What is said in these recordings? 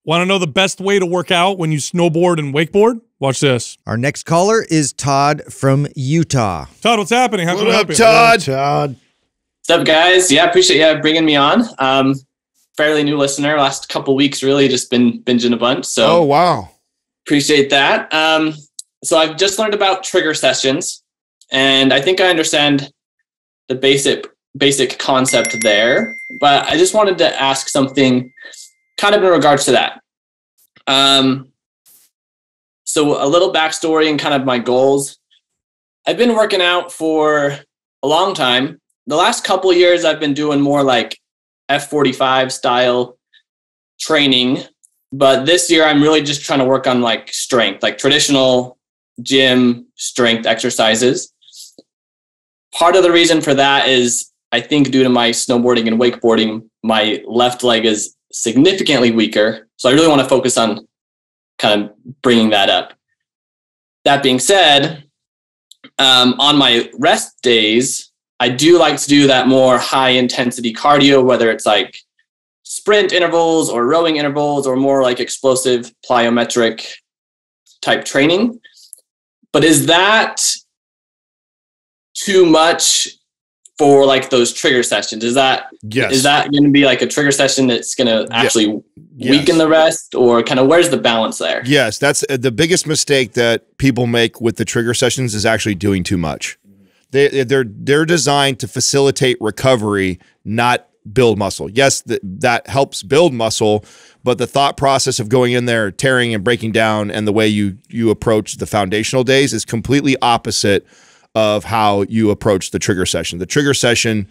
Want to know the best way to work out when you snowboard and wakeboard? Watch this. Our next caller is Todd from Utah. Todd, what's happening? How can I help you? Todd? What's up, guys? Yeah, appreciate you bringing me on. Fairly new listener. Last couple weeks, really just been binging a bunch. So, oh wow, appreciate that. So I've just learned about trigger sessions, and I think I understand the basic concept there. But I just wanted to ask something, kind of in regards to that. So a little backstory and kind of my goals. I've been working out for a long time. The last couple of years, I've been doing more like F45 style training. But this year, I'm really just trying to work on like strength, like traditional gym strength exercises. Part of the reason for that is I think due to my snowboarding and wakeboarding, my left leg is significantly weaker. So I really want to focus on kind of bringing that up. That being said, on my rest days, I do like to do that more high intensity cardio, whether it's like sprint intervals or rowing intervals or more like explosive plyometric type training. But is that too much for like those trigger sessions? Is that going to be like a trigger session that's going to actually weaken the rest, or kind of where's the balance there? Yes, that's the biggest mistake that people make with the trigger sessions is actually doing too much. They're designed to facilitate recovery, not build muscle. Yes, that helps build muscle, but the thought process of going in there, tearing and breaking down, and the way you approach the foundational days is completely opposite of how you approach the trigger session. The trigger session,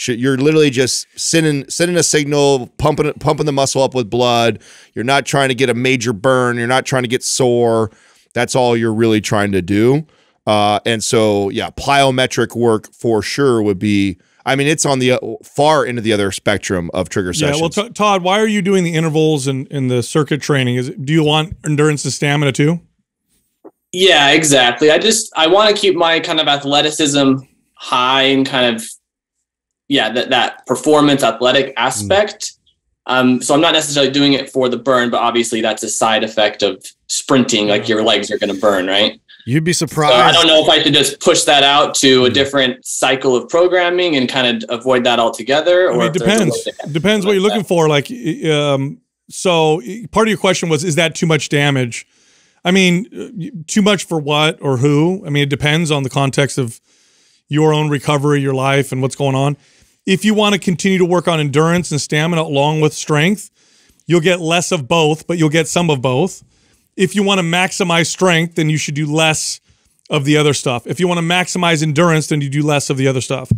you're literally just sending a signal, pumping the muscle up with blood. You're not trying to get a major burn. You're not trying to get sore. That's all you're really trying to do. And so, yeah, plyometric work for sure would be, I mean, it's on the far end of the other spectrum of trigger sessions. Yeah, well, Todd, why are you doing the intervals and the circuit training? Do you want endurance and stamina too? Yeah, exactly. I want to keep my kind of athleticism high and kind of, that performance athletic aspect. So I'm not necessarily doing it for the burn, but obviously that's a side effect of sprinting, like your legs are going to burn, right? You'd be surprised. So I don't know if I should just push that out to a different cycle of programming and kind of avoid that altogether. Or it depends. Depends what you're looking for. Like, so part of your question was, is that too much damage? I mean, too much for what or who? I mean, it depends on the context of your own recovery, your life, and what's going on. If you want to continue to work on endurance and stamina along with strength, you'll get less of both, but you'll get some of both. If you want to maximize strength, then you should do less of the other stuff. If you want to maximize endurance, then you do less of the other stuff.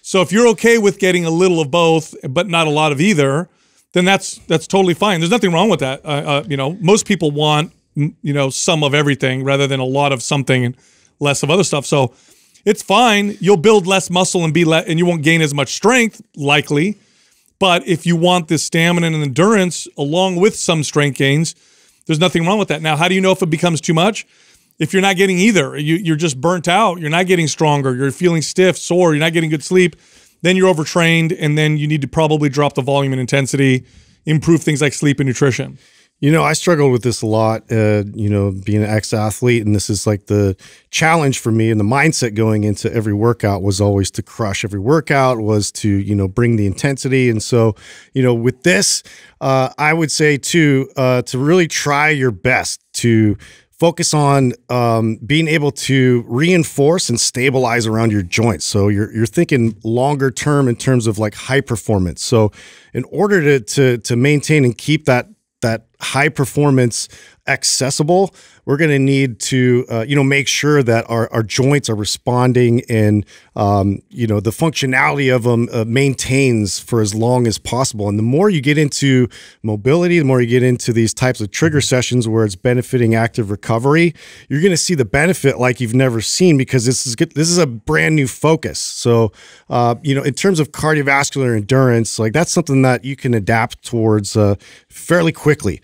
So if you're okay with getting a little of both, but not a lot of either, then that's totally fine. There's nothing wrong with that. You know, most people want, you know, some of everything rather than a lot of something and less of other stuff. So it's fine. You'll build less muscle and and you won't gain as much strength, likely. But if you want the stamina and endurance along with some strength gains, there's nothing wrong with that. Now, how do you know if it becomes too much? If you're not getting either, you're just burnt out, you're not getting stronger, you're feeling stiff, sore, you're not getting good sleep, then you're overtrained, and then you need to probably drop the volume and intensity, improve things like sleep and nutrition. You know, I struggled with this a lot, you know, being an ex-athlete, and this is like the challenge for me, and the mindset going into every workout was always to crush every workout, was to, you know, bring the intensity. And so, you know, with this, I would say too, to really try your best to focus on being able to reinforce and stabilize around your joints. So you're thinking longer term in terms of like high performance. So in order to maintain and keep that high performance accessible, we're going to need to, you know, make sure that our joints are responding and, you know, the functionality of them maintains for as long as possible. And the more you get into mobility, the more you get into these types of trigger sessions where it's benefiting active recovery, you're going to see the benefit like you've never seen, because this is a brand new focus. So, you know, in terms of cardiovascular endurance, like that's something that you can adapt towards fairly quickly.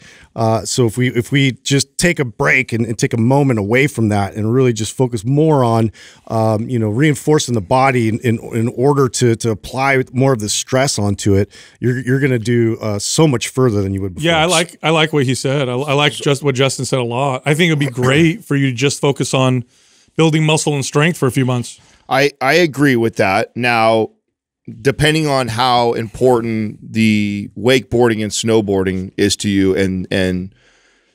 So if we just take a break and take a moment away from that and really just focus more on, reinforcing the body in order to apply more of the stress onto it, you're going to do so much further than you would before. Yeah, I like what he said. I like just what Justin said a lot. I think it'd be great for you to just focus on building muscle and strength for a few months. I agree with that. Now, depending on how important the wakeboarding and snowboarding is to you and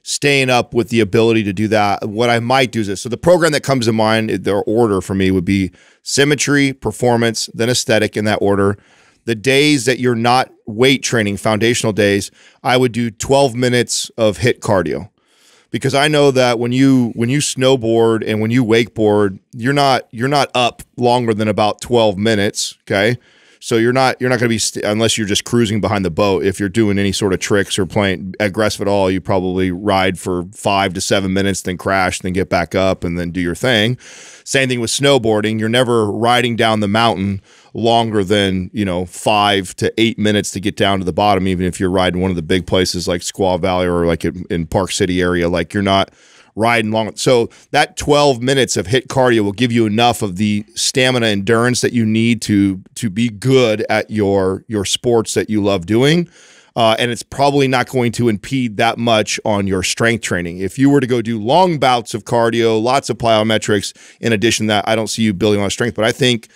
staying up with the ability to do that, what I might do is this. So the program that comes to mind, their order for me would be symmetry, performance, then aesthetic in that order. The days that you're not weight training, foundational days, I would do 12 minutes of HIIT cardio. Because I know that when you snowboard and when you wakeboard, you're not up longer than about 12 minutes, okay? So you're not going to be unless you're just cruising behind the boat. If you're doing any sort of tricks or playing aggressive at all, you probably ride for 5 to 7 minutes, then crash, then get back up, and then do your thing. Same thing with snowboarding. You're never riding down the mountain longer than 5 to 8 minutes to get down to the bottom. Even if you're riding one of the big places like Squaw Valley or like in Park City area, like you're not riding long. So that 12 minutes of HIIT cardio will give you enough of the stamina endurance that you need to be good at your sports that you love doing. And it's probably not going to impede that much on your strength training. If you were to go do long bouts of cardio, lots of plyometrics, in addition to that, I don't see you building on strength, but I think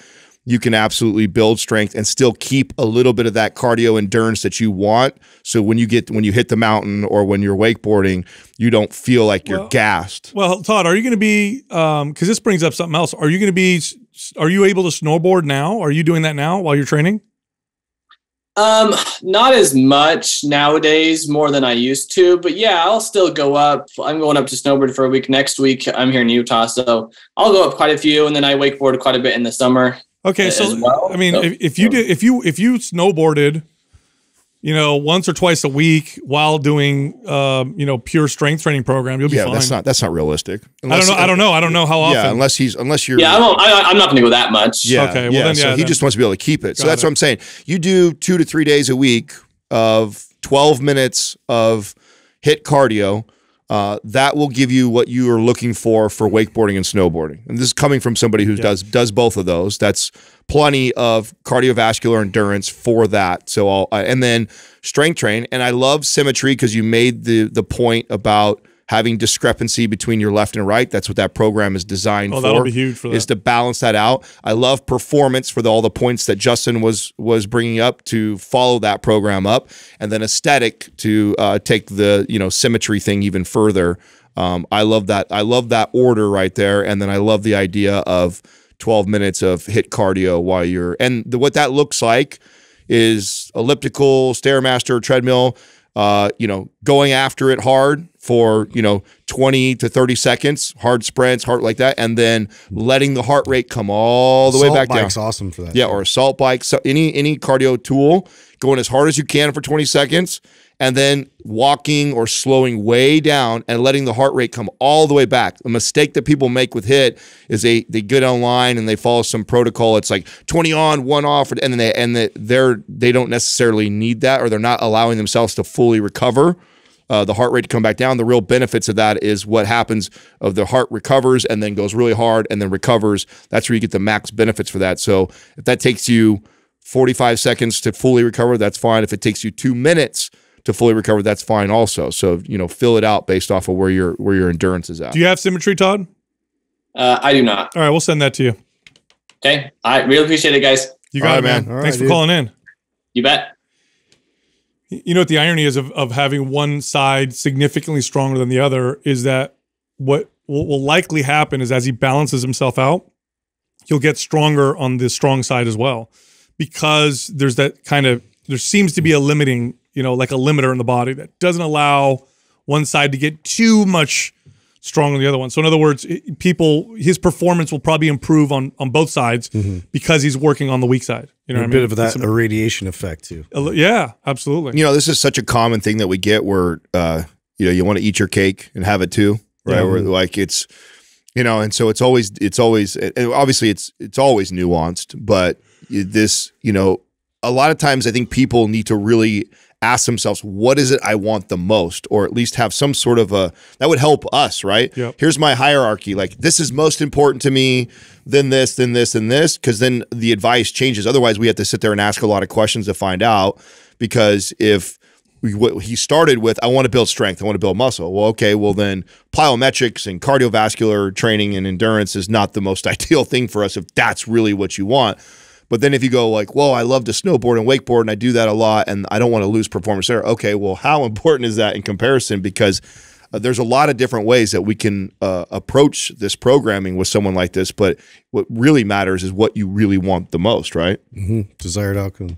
you can absolutely build strength and still keep a little bit of that cardio endurance that you want. So when you hit the mountain or when you're wakeboarding, you don't feel like you're gassed. Well, Todd, are you going to be, because this brings up something else. Are you able to snowboard now? Are you doing that now while you're training? Not as much nowadays, more than I used to, but yeah, I'll still go up. I'm going up to snowboard for a week next week. I'm here in Utah, so I'll go up quite a few, and then I wakeboard quite a bit in the summer. Okay, so well. I mean, if you snowboarded, once or twice a week while doing pure strength training program, you'll be fine. That's not realistic. I don't know how often. Yeah, unless you're. Yeah, I'm not going to go that much. Yeah. Okay. Well, so he just wants to be able to keep it. So that's what I'm saying. You do 2 to 3 days a week of 12 minutes of HIIT cardio. That will give you what you are looking for wakeboarding and snowboarding. And this is coming from somebody who does both of those. That's plenty of cardiovascular endurance for that. So and then strength train. And I love symmetry because you made the point about having discrepancy between your left and right. That's what that program is designed for. That'll be huge for that. Is to balance that out. I love performance for all the points that Justin was bringing up to follow that program up, and then aesthetic to take the symmetry thing even further. I love that. I love that order right there, and then I love the idea of 12 minutes of HIIT cardio while you're what that looks like is elliptical, Stairmaster, treadmill. Going after it hard for 20 to 30 seconds, hard sprints, heart like that, and then letting the heart rate come all the way back down. Assault bike's awesome for that. Yeah, or assault bike. So any cardio tool, going as hard as you can for 20 seconds, and then walking or slowing way down and letting the heart rate come all the way back. A mistake that people make with HIIT is they get online and they follow some protocol. It's like 20 on, 1 off, and then they don't necessarily need that, or they're not allowing themselves to fully recover the heart rate to come back down. The real benefits of that is what happens of the heart recovers and then goes really hard and then recovers. That's where you get the max benefits for that. So if that takes you 45 seconds to fully recover, that's fine. If it takes you 2 minutes to fully recover, that's fine also. So, fill it out based off of where your endurance is at. Do you have symmetry, Todd? I do not. All right, we'll send that to you. Okay. I really appreciate it, guys. You got it, man. Thanks for calling in. You bet. You know what the irony is of having one side significantly stronger than the other is that what will likely happen is as he balances himself out, he'll get stronger on the strong side as well, because there seems to be a limiting, like a limiter in the body that doesn't allow one side to get too much stronger than the other one. So in other words, his performance will probably improve on both sides because he's working on the weak side. You know, a bit of that irradiation effect too. Yeah, absolutely. This is such a common thing that we get where you want to eat your cake and have it too, right? Yeah. Where like it's and so it's always and obviously it's always nuanced, but this a lot of times I think people need to really ask themselves, what is it I want the most? Or at least have some sort of that would help us, right? Yep. Here's my hierarchy. Like, this is most important to me, then this, then this, and this, because then the advice changes. Otherwise, we have to sit there and ask a lot of questions to find out, because if what he started with, I want to build strength, I want to build muscle. Well, okay, well then plyometrics and cardiovascular training and endurance is not the most ideal thing for us if that's really what you want. But then if you go like, well, I love to snowboard and wakeboard and I do that a lot and I don't want to lose performance there. Okay, well, how important is that in comparison? Because there's a lot of different ways that we can approach this programming with someone like this. But what really matters is what you really want the most, right? Desired outcome.